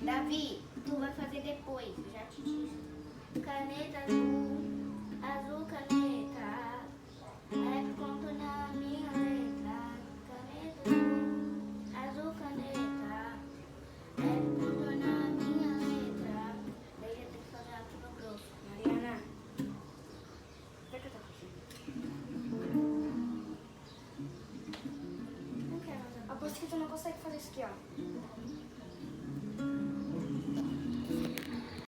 Davi, tu vai fazer depois, eu já te disse. Caneta azul, azul caneta. É ponto na minha letra. Caneta azul, azul caneta. É ponto na minha letra. Daí eu tenho que fazer ela tudo grosso. Mariana, vai que eu tô fazendo. Não quero fazer. Aposto que tu não consegue fazer isso aqui, ó.